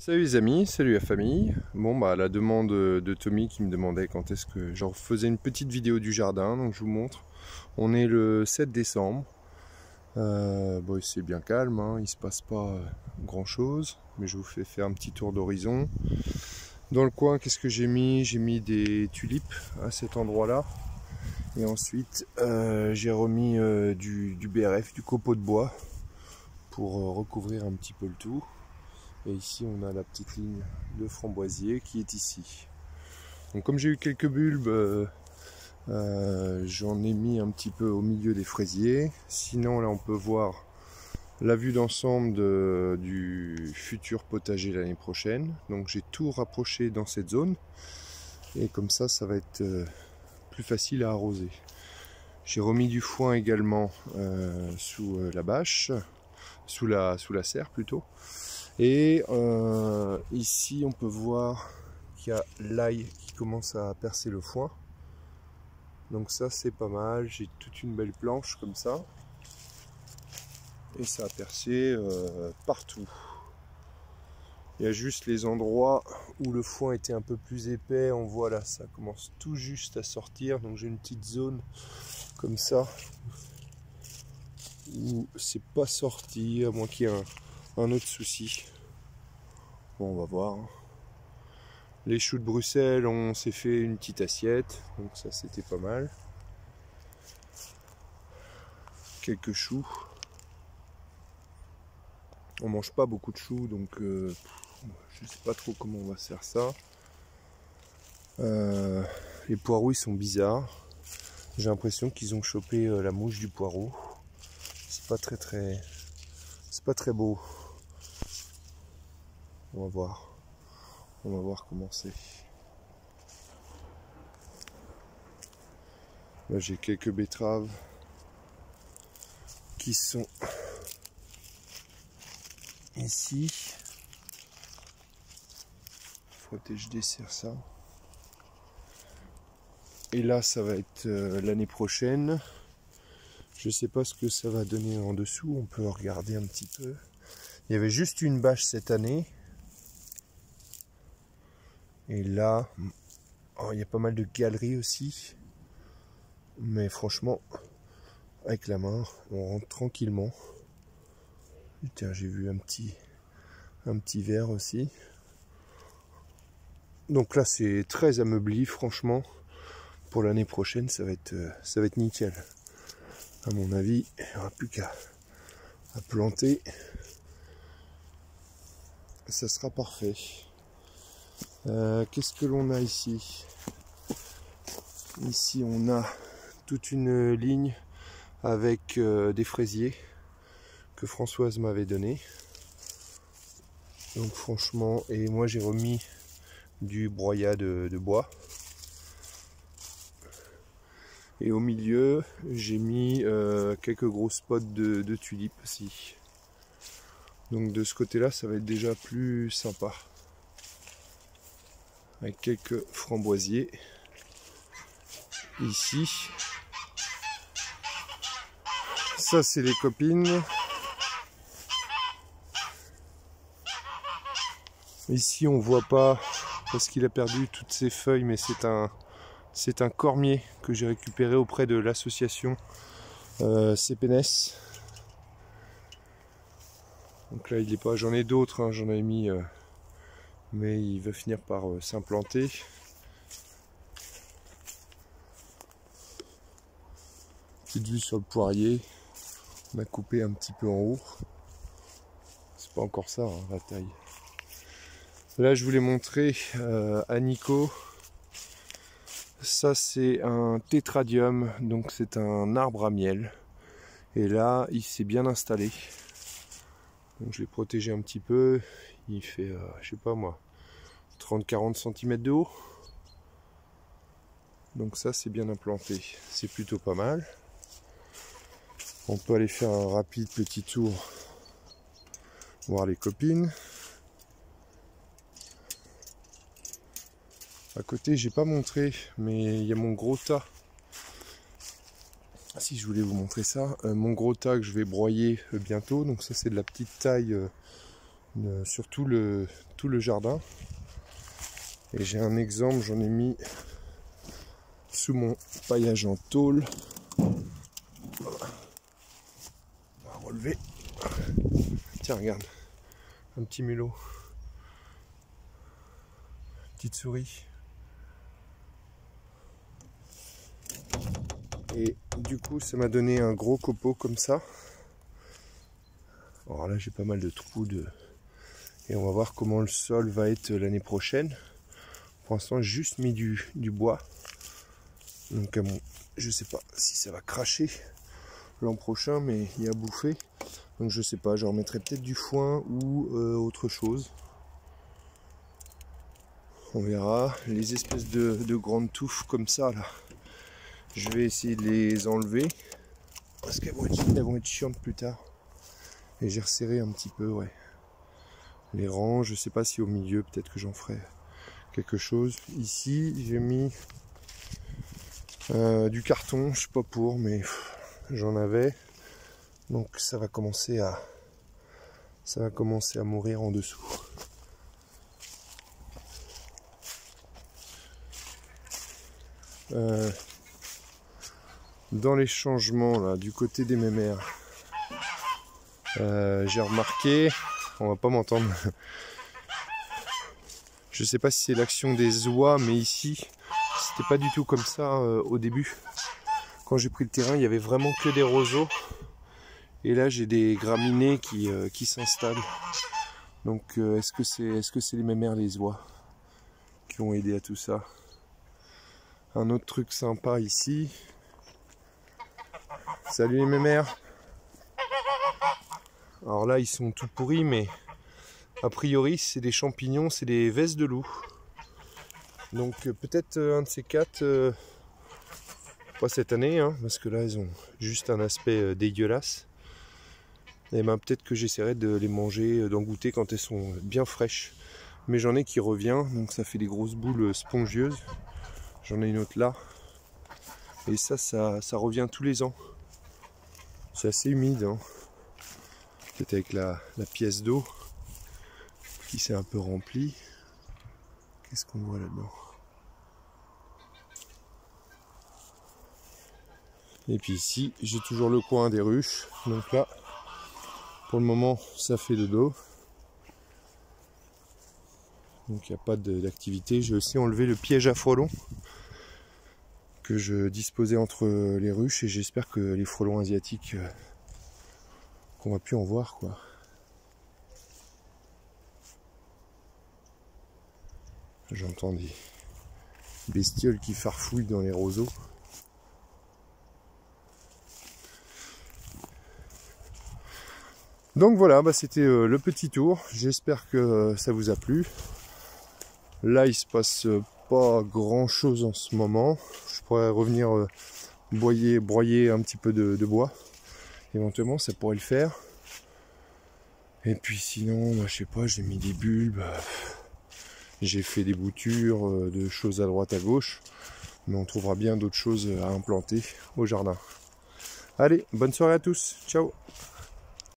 Salut les amis, salut la famille. Bon bah à la demande de Tommy qui me demandait quand est-ce que j'en faisais une petite vidéo du jardin, donc je vous montre. On est le 7 décembre. Bon, c'est bien calme, hein, il se passe pas grand chose, mais je vous fais faire un petit tour d'horizon. Dans le coin, qu'est-ce que j'ai mis? J'ai mis des tulipes à cet endroit-là. Et ensuite j'ai remis du BRF, du copeau de bois, pour recouvrir un petit peu le tout. Et ici on a la petite ligne de framboisier qui est ici. Donc comme j'ai eu quelques bulbes, j'en ai mis un petit peu au milieu des fraisiers. Sinon là on peut voir la vue d'ensemble du futur potager l'année prochaine. Donc j'ai tout rapproché dans cette zone. Et comme ça va être plus facile à arroser. J'ai remis du foin également sous la bâche, sous la serre plutôt. Et ici on peut voir qu'il y a l'ail qui commence à percer le foin. Donc ça c'est pas mal, j'ai toute une belle planche comme ça. Et ça a percé partout. Il y a juste les endroits où le foin était un peu plus épais, on voit là, ça commence tout juste à sortir. Donc j'ai une petite zone comme ça où c'est pas sorti, à moins qu'il y ait un autre souci. Bon, on va voir. Les choux de Bruxelles, on s'est fait une petite assiette, donc ça c'était pas mal. Quelques choux. On mange pas beaucoup de choux, donc je sais pas trop comment on va se faire ça. Les poireaux ils sont bizarres. J'ai l'impression qu'ils ont chopé la mouche du poireau. C'est pas très beau. On va voir. On va voir comment c'est. Là j'ai quelques betteraves qui sont ici. Faut que je desserre ça. Et là ça va être l'année prochaine. Je sais pas ce que ça va donner en dessous. On peut regarder un petit peu. Il y avait juste une bâche cette année. Et là, oh, il y a pas mal de galeries aussi. Mais franchement, avec la main, on rentre tranquillement. Tiens, j'ai vu un petit verre aussi. Donc là, c'est très ameubli, franchement. Pour l'année prochaine, ça va être nickel. À mon avis, il n'y aura plus qu'à planter. Ça sera parfait. Qu'est-ce que l'on a ici? Ici, on a toute une ligne avec des fraisiers que Françoise m'avait donné. Donc franchement, et moi j'ai remis du broyat de bois. Et au milieu, j'ai mis quelques gros spots de tulipes aussi. Donc de ce côté-là, ça va être déjà plus sympa. Avec quelques framboisiers. Ici. Ça, c'est les copines. Ici, on voit pas parce qu'il a perdu toutes ses feuilles, mais c'est un cormier que j'ai récupéré auprès de l'association CPNS. Donc là, il est pas. J'en ai d'autres, hein, j'en ai mis, mais il va finir par s'implanter. Petite vue sur le poirier. On a coupé un petit peu en haut. C'est pas encore ça, hein, la taille. Là, je voulais montrer à Nico. Ça, c'est un tétradium, donc c'est un arbre à miel. Et là, il s'est bien installé. Donc, je l'ai protégé un petit peu. Il fait, je sais pas moi, 30-40 cm de haut. Donc ça, c'est bien implanté. C'est plutôt pas mal. On peut aller faire un rapide petit tour, voir les copines. À côté, j'ai pas montré, mais il y a mon gros tas. Si je voulais vous montrer ça, mon gros tas que je vais broyer bientôt. Donc ça, c'est de la petite taille sur tout le jardin. Et j'ai un exemple, j'en ai mis sous mon paillage en tôle. On va relever. Tiens, regarde, un petit mulot. Petite souris. Et du coup, ça m'a donné un gros copeau comme ça. Alors là, j'ai pas mal de trous et on va voir comment le sol va être l'année prochaine. Pour l'instant, j'ai juste mis du bois. Donc, je sais pas si ça va cracher l'an prochain, mais il y a bouffé. Donc, je sais pas, je remettrai peut-être du foin ou autre chose. On verra. Les espèces de grandes touffes comme ça, là, je vais essayer de les enlever. Parce qu'elles vont être chiantes plus tard. Et j'ai resserré un petit peu, ouais. Les rangs, je sais pas si au milieu, peut-être que j'en ferai quelque chose. Ici, j'ai mis du carton, je sais pas pour, mais j'en avais. Donc ça va commencer à mourir en dessous. Dans les changements là, du côté des mémères, j'ai remarqué, on va pas m'entendre, je sais pas si c'est l'action des oies, mais ici c'était pas du tout comme ça au début. Quand j'ai pris le terrain, il y avait vraiment que des roseaux, et là j'ai des graminées qui s'installent. Donc est-ce que c'est les mémères, les oies qui ont aidé à tout ça? Un autre truc sympa ici. Salut les mémères. Alors là, ils sont tout pourris, mais a priori, c'est des champignons, c'est des vesses de loup. Donc peut-être un de ces quatre, pas cette année, hein, parce que là, ils ont juste un aspect dégueulasse. Et ben peut-être que j'essaierai de les manger, d'en goûter quand elles sont bien fraîches. Mais j'en ai qui revient, donc ça fait des grosses boules spongieuses. J'en ai une autre là. Et ça revient tous les ans. C'est assez humide, hein. Peut-être avec la pièce d'eau qui s'est un peu remplie. Qu'est-ce qu'on voit là-dedans? Et puis ici, j'ai toujours le coin des ruches. Donc là, pour le moment, ça fait de l'eau. Donc il n'y a pas d'activité. J'ai aussi enlevé le piège à frelons que je disposais entre les ruches, et j'espère que les frelons asiatiques qu'on va plus en voir, quoi. J'entends des bestioles qui farfouillent dans les roseaux. Donc voilà, bah c'était le petit tour. J'espère que ça vous a plu. Là, il se passe pas grand chose en ce moment. Je pourrais revenir broyer un petit peu de bois. Éventuellement, ça pourrait le faire. Et puis sinon, bah, je sais pas, j'ai mis des bulbes. J'ai fait des boutures, de choses à droite à gauche. Mais on trouvera bien d'autres choses à implanter au jardin. Allez, bonne soirée à tous. Ciao!